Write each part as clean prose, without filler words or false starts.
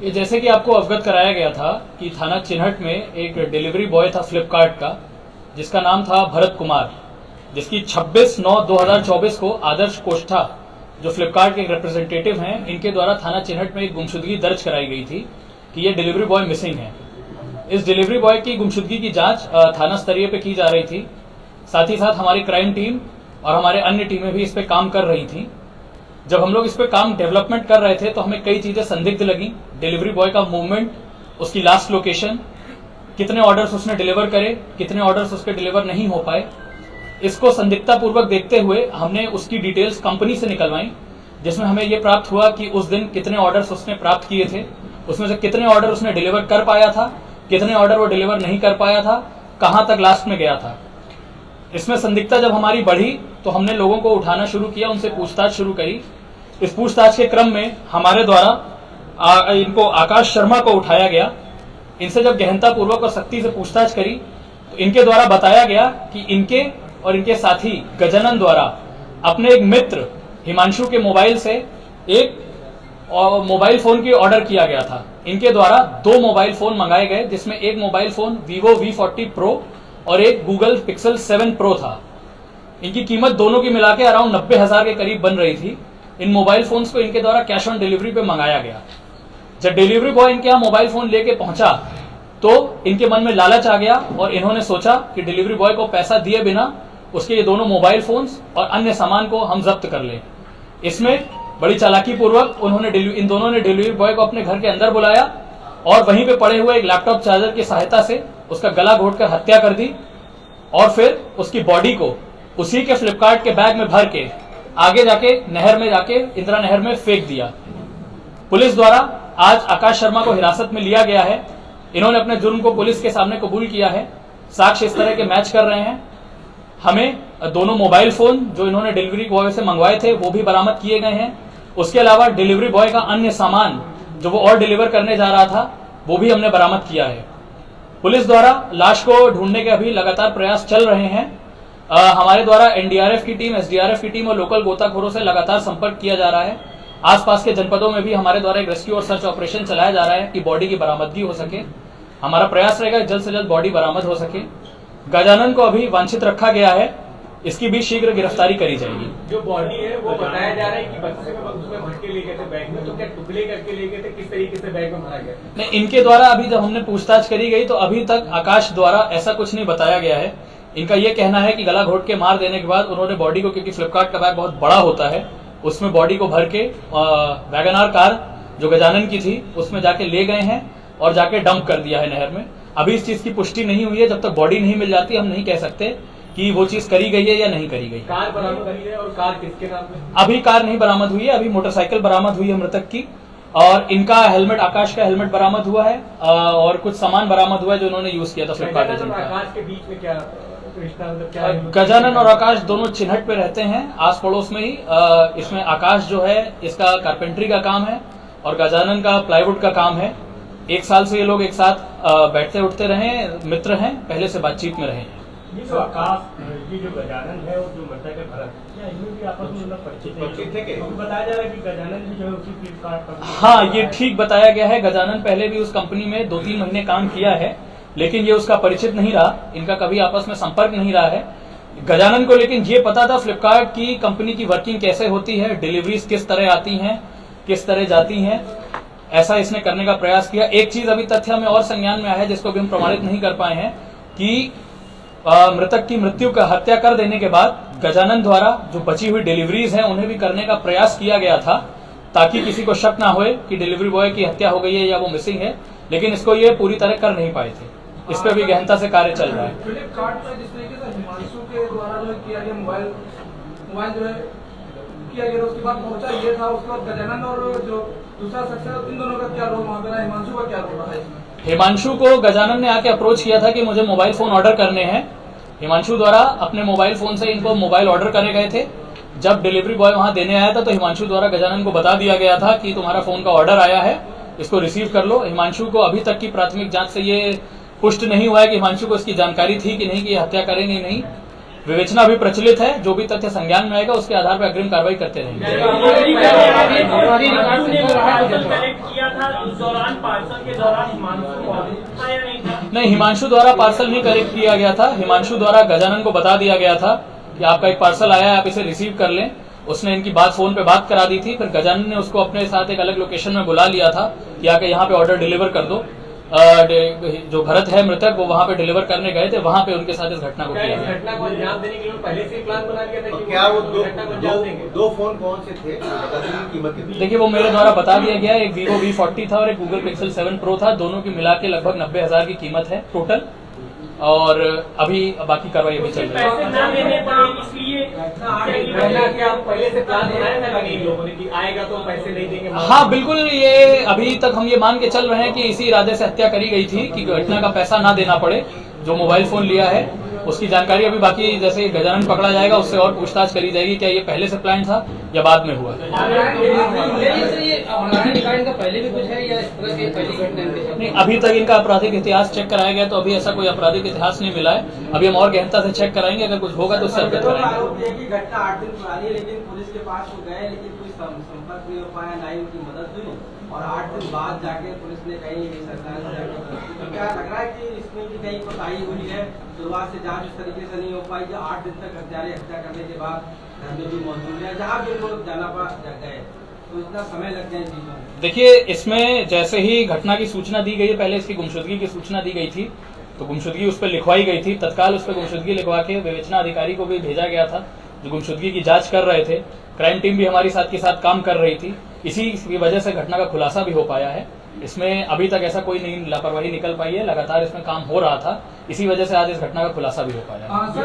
ये जैसे कि आपको अवगत कराया गया था कि थाना चिन्हट में एक डिलीवरी बॉय था फ्लिपकार्ट का, जिसका नाम था भरत कुमार, जिसकी 26/9/2024 को आदर्श कोष्ठा जो फ्लिपकार्ट के एक रिप्रेजेंटेटिव हैं, इनके द्वारा थाना चिन्हट में एक गुमशुदगी दर्ज कराई गई थी कि ये डिलीवरी बॉय मिसिंग है। इस डिलीवरी बॉय की गुमशुदगी की जांच थाना स्तरीय पे की जा रही थी। साथ ही साथ हमारी क्राइम टीम और हमारे अन्य टीमें भी इस पे काम कर रही थी। जब हम लोग इस पे काम डेवलपमेंट कर रहे थे तो हमें कई चीजें संदिग्ध लगी। डिलीवरी बॉय का मूवमेंट, उसकी लास्ट लोकेशन, कितने ऑर्डर्स उसने डिलीवर करे, कितने ऑर्डर्स उसके डिलीवर नहीं हो पाए, इसको संदिग्धता पूर्वक देखते हुए हमने उसकी डिटेल्स कंपनी से निकलवाई, जिसमें हमें यह प्राप्त हुआ कि उस दिन कितने ऑर्डर्स उसने प्राप्त किए थे, उसमें से कितने ऑर्डर उसने डिलीवर कर पाया था, कितने ऑर्डर वो डिलीवर नहीं कर पाया था, कहां तक लास्ट में गया था। इसमें संदिग्धता जब हमारी बढ़ी तो हमने लोगों को उठाना शुरू किया, उनसे पूछताछ शुरू करी। इस पूछताछ के क्रम में हमारे द्वारा इनको आकाश शर्मा को उठाया गया। इनसे जब गहनता पूर्वक और सख्ती से पूछताछ करी तो इनके द्वारा बताया गया कि इनके और इनके साथी गजानन द्वारा अपने एक मित्र हिमांशु के मोबाइल से एक मोबाइल फोन की ऑर्डर किया गया था। इनके द्वारा 2 मोबाइल फोन मंगाए गए, जिसमें एक mobile phone Vivo V40 Pro और एक Google Pixel 7 Pro था। इनकी कीमत दोनों की मिलाकर अराउंड 90,000 के करीब बन रही थी। इन मोबाइल फोन्स को इनके द्वारा कैश ऑन डिलीवरी पे मंगाया गया। जब डिलीवरी बॉय इनके यहाँ मोबाइल फोन लेके पहुंचा तो इनके मन में लालच आ गया और इन्होंने सोचा कि डिलीवरी बॉय को पैसा दिए बिना उसके ये दोनों मोबाइल फोन्स और अन्य सामान को हम जब्त कर लें। इसमें बड़ी चालाकी पूर्वक इन दोनों ने डिलीवरी बॉय को अपने घर के अंदर बुलाया और वहीं पे पड़े हुए एक लैपटॉप चार्जर की सहायता से उसका गला घोटकर हत्या कर दी और फिर उसकी बॉडी को उसी के फ्लिपकार्ट के बैग में भर के आगे जाके नहर में जाके इंदिरा नहर में फेंक दिया। पुलिस द्वारा आज आकाश शर्मा को हिरासत में लिया गया है। इन्होंने अपने जुर्म को पुलिस के सामने कबूल किया है। साक्ष्य इस तरह के मैच कर रहे हैं। हमें दोनों मोबाइल फोन जो इन्होंने डिलीवरी बॉय से मंगवाए थे वो भी बरामद किए गए हैं। उसके अलावा डिलीवरी बॉय का अन्य सामान जो वो और डिलीवर करने जा रहा था वो भी हमने बरामद किया है। पुलिस द्वारा लाश को ढूंढने के अभी लगातार प्रयास चल रहे हैं। हमारे द्वारा एनडीआरएफ की टीम, एसडीआरएफ की टीम और लोकल गोताखोरों से लगातार संपर्क किया जा रहा है। आसपास के जनपदों में भी हमारे द्वारा एक रेस्क्यू और सर्च ऑपरेशन चलाया जा रहा है कि बॉडी की बरामदगी हो सके। हमारा प्रयास रहेगा जल्द से जल्द बॉडी बरामद हो सके। गजानन को अभी वांछित रखा गया है, इसकी भी शीघ्र गिरफ्तारी करी जाएगी। जो बॉडी है वो बताया जा रहा है कि बच्चे में उसमें भर के ले गए थे बैग में, तो क्या टुकड़े करके ले गए थे, किस तरीके से बैग में भरा गया? नहीं, इनके द्वारा अभी जब हमने पूछताछ करी गई तो अभी तक आकाश द्वारा ऐसा कुछ नहीं बताया गया है। इनका यह कहना है कि गला घोट के मार देने के बाद उन्होंने बॉडी को, क्योंकि फ्लिपकार्ट का बैग बहुत बड़ा होता है, उसमें बॉडी को भर के वैगनार कार जो गजानन की थी उसमें जाके ले गए हैं और जाके डंप कर दिया है नहर में। अभी इस चीज की पुष्टि नहीं हुई है। जब तक बॉडी नहीं मिल जाती हम नहीं कह सकते कि वो चीज करी गई है या नहीं करी गई। कार बरामद हुई है और कार किसके नाम में? अभी कार नहीं बरामद हुई है। अभी मोटरसाइकिल बरामद हुई है मृतक की और इनका हेलमेट, आकाश का हेलमेट बरामद हुआ है और कुछ सामान बरामद हुआ है जो उन्होंने यूज किया था फ्लिपकार्ट एजेंट का। आकाश के बीच में क्या रिश्ता, मतलब क्या? गजानन और आकाश दोनों चिन्हट पे रहते हैं, आस पड़ोस में ही। इसमें आकाश जो है इसका कारपेंट्री का काम है और गजानन का प्लाईवुड का काम है। 1 साल से ये लोग एक साथ बैठते उठते रहे, मित्र हैं, पहले से बातचीत में रहे हैं। ये जो आकाश, ये जो गजानन है और जो मृतक है भरत, क्या इनमें भी आपस में परिचित थे? बताया जा रहा है कि गजानन भी जो है उसी फ्लिपकार्ट पर। हाँ, ये ठीक बताया गया है। गजानन पहले भी उस कंपनी में 2-3 महीने काम किया है, लेकिन ये उसका परिचित नहीं रहा, इनका कभी आपस में संपर्क नहीं रहा है। गजानन को लेकिन ये पता था फ्लिपकार्ट की कंपनी की वर्किंग कैसे होती है, डिलीवरीज किस तरह आती हैं, किस तरह जाती हैं। ऐसा इसने करने का प्रयास किया। एक चीज अभी तथ्य में और संज्ञान में आया है जिसको भी हम प्रमाणित नहीं कर पाए हैं कि मृतक की मृत्यु का हत्या कर देने के बाद गजानन द्वारा जो बची हुई डिलीवरीज हैं उन्हें भी करने का प्रयास किया गया था ताकि किसी को शक ना होए कि डिलीवरी बॉय की हत्या हो गई है या वो मिसिंग है, लेकिन इसको ये पूरी तरह कर नहीं पाए थे। इस पर भी गहनता से कार्य चल रहा है। फ्लिपकार्ट पर जिस तरीके से हिमांशु के द्वारा जो किया गया मोबाइल जो है किया गया, उसके बाद पहुंचा ये था, उसके बाद गजानन और जो दूसरा शख्स है इन दोनों का क्या रोल वहाँ पे, हिमांशु का क्या रोल रहा है इसमें? हिमांशु को गजानन ने आके अप्रोच किया था कि मुझे मोबाइल फोन ऑर्डर करने हैं। हिमांशु द्वारा अपने मोबाइल फोन से इनको मोबाइल ऑर्डर करे गए थे। जब डिलीवरी बॉय वहां देने आया था तो हिमांशु द्वारा गजानन को बता दिया गया था कि तुम्हारा फोन का ऑर्डर आया है, इसको रिसीव कर लो। हिमांशु को अभी तक की प्राथमिक जांच से ये पुष्ट नहीं हुआ है कि हिमांशु को इसकी जानकारी थी कि नहीं कि हत्या करेंगे नहीं। विवेचना अभी प्रचलित है, जो भी तथ्य संज्ञान में आएगा उसके आधार पर अग्रिम कार्रवाई करते रहेंगे। नहीं, हिमांशु द्वारा पार्सल नहीं कलेक्ट किया गया था। हिमांशु द्वारा गजानन को बता दिया गया था कि आपका एक पार्सल आया है, आप इसे रिसीव कर लें। उसने इनकी बात फोन पे बात करा दी थी, फिर गजानन ने उसको अपने साथ एक अलग लोकेशन में बुला लिया था कि आके यहाँ पे ऑर्डर डिलीवर कर दो। जो भरत है मृतक, वो वहाँ पे डिलीवर करने गए थे, वहाँ पे उनके साथ इस घटना को किया गया। घटना को अंजाम देने के लिए पहले से प्लान बना लिया था कि क्या वो दो फोन कौन से थे, कीमत कितनी? देखिए, वो मेरे द्वारा बता दिया गया, एक Vivo V40 था और एक Google Pixel 7 Pro था। दोनों की मिला के लगभग 90,000 की कीमत है टोटल, और अभी बाकी कार्रवाई अभी चल रही है। पहले से प्लान बनाया था इन लोगों ने कि आएगा तो पैसे नहीं देंगे? हाँ बिल्कुल, ये अभी तक हम ये मान के चल रहे हैं कि इसी इरादे से हत्या करी गई थी कि घटना का पैसा ना देना पड़े। जो मोबाइल फोन लिया है उसकी जानकारी अभी बाकी, जैसे गजानन पकड़ा जाएगा उससे और पूछताछ करी जाएगी, क्या ये पहले से प्लान था या बाद में हुआ। पहले भी कुछ है या पहली घटना? नहीं, अभी तक इनका आपराधिक इतिहास चेक कराया गया तो अभी ऐसा कोई आपराधिक इतिहास नहीं मिला है। अभी हम और गहनता से चेक कराएंगे, अगर कुछ होगा तो उससे अवगत कराएंगे। घटना 8 दिन पुरानी है, लेकिन पुलिस के पास वो गए, लेकिन कोई संपर्क नहीं हो पाया, ना ही उनकी मदद हुई, और 8 दिन बाद जाके पुलिस ने कहीं सरकार से जाके, तो क्या लग रहा है कि इसमें भी कहीं कोताही हुई है? शुरुआत से जांच इस तरीके से नहीं हो पाई कि 8 दिन तक हत्यारे हत्या करने के बाद घर में भी मौजूद है, जहाँ भी लोग जाना गए तो इतना समय लग गया चीजों में। देखिए, इसमें जैसे ही घटना की सूचना दी गई है, पहले इसकी गुमशुदगी की सूचना दी गई थी, तो गुमशुदगी उस पर लिखवाई गई थी। तत्काल उस पर गुमशुदगी लिखवा के विवेचना अधिकारी को भी भेजा गया था, जो गुमशुदगी की जांच कर रहे थे। क्राइम टीम भी हमारी साथ के साथ काम कर रही थी। इसी की वजह से घटना का खुलासा भी हो पाया है। इसमें अभी तक ऐसा कोई नहीं लापरवाही निकल पाई है, लगातार इसमें काम हो रहा था, इसी वजह से आज इस घटना का खुलासा भी हो पाया। जब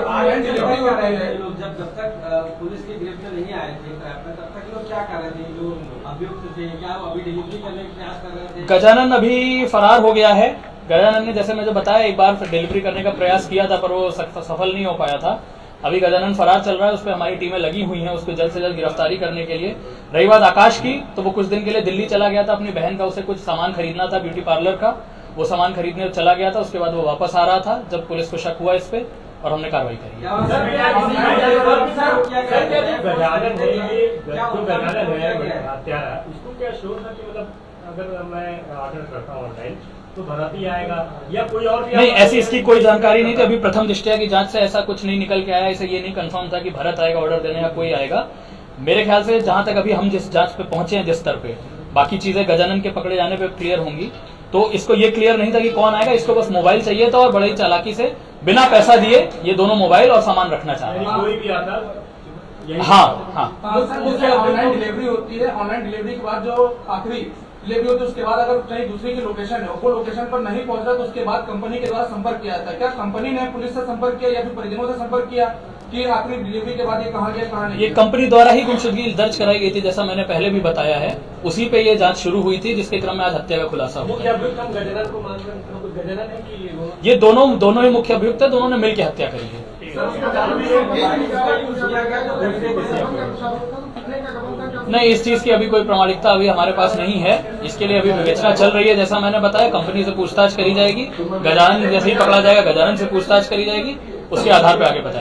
तक पुलिस की गिरफ्त में नहीं आए थे तब तक लोग क्या कर रहे थे? जो अभियुक्त थे, क्या वो अभी डिलीवरी करने का प्रयास कर रहे थे? गजानन अभी फरार हो गया है। गजानन ने, जैसे मैं जो बताया, एक बार डिलीवरी करने का प्रयास किया था पर वो सफल नहीं हो पाया था। अभी गजानन फरार चल रहा है, उस पर हमारी टीमें लगी हुई हैं उसको जल्द से जल्द गिरफ्तारी करने के लिए। रही बात आकाश की, तो वो कुछ दिन के लिए दिल्ली चला गया था अपनी बहन का, उसे कुछ सामान खरीदना था ब्यूटी पार्लर का, वो सामान खरीदने चला गया था। उसके बाद वो वापस आ रहा था जब पुलिस को शक हुआ इस पे, और हमने कार्रवाई करी। इसको क्या श्योर था कि मतलब अगर मैं ऑर्डर करता हूँ ऑनलाइन तो भरत ही आएगा या कोई और भी? नहीं, ऐसी इसकी कोई जानकारी नहीं थी। अभी प्रथम दृष्टया की जांच से ऐसा कुछ नहीं निकल के आया। इसे ये नहीं कंफर्म था कि भरत आएगा ऑर्डर देने या कोई आएगा। मेरे ख्याल से जहां तक अभी हम जिस जांच पे पहुंचे हैं, जिस स्तर पे, बाकी चीजें गजानन के पकड़े जाने पे क्लियर होंगी। तो इसको ये क्लियर नहीं था कि कौन आएगा, इसको बस मोबाइल चाहिए था और बड़ी चालाकी से बिना पैसा दिए ये दोनों मोबाइल और सामान रखना चाह रहे हैं। कोई भी आता? हाँ। ऑनलाइन डिलीवरी होती है, ऑनलाइन डिलीवरी के बाद जो आखिरी डिलीवरी होती है उसके बाद अगर कहीं दूसरे की लोकेशन है, वो लोकेशन पर नहीं पहुंच रहा तो उसके बाद कंपनी के द्वारा संपर्क किया जाता है। क्या कंपनी ने पुलिस से संपर्क किया या फिर परिजनों से संपर्क किया कि आखिरी डिलीवरी के बाद ये कहाँ गया कहाँ नहीं? ये कंपनी द्वारा ही गुमशुदगी दर्ज कराई गई थी, जैसा मैंने पहले भी बताया है। उसी पे ये जांच शुरू हुई थी, जिसके क्रम में आज हत्या का खुलासा हुआ। मुख्य अभियुक्त हम गजानन को मान रहे हैं, गजानन है कि ये दोनों ही मुख्य अभियुक्त है, दोनों ने मिलकर हत्या करी है। नहीं, इस चीज की अभी कोई प्रामाणिकता अभी हमारे पास नहीं है। इसके लिए अभी विवेचना चल रही है। जैसा मैंने बताया, कंपनी से पूछताछ करी जाएगी। गजानन जैसे ही पकड़ा जाएगा, गजानन से पूछताछ करी जाएगी, उसके आधार पर आगे बताएंगे।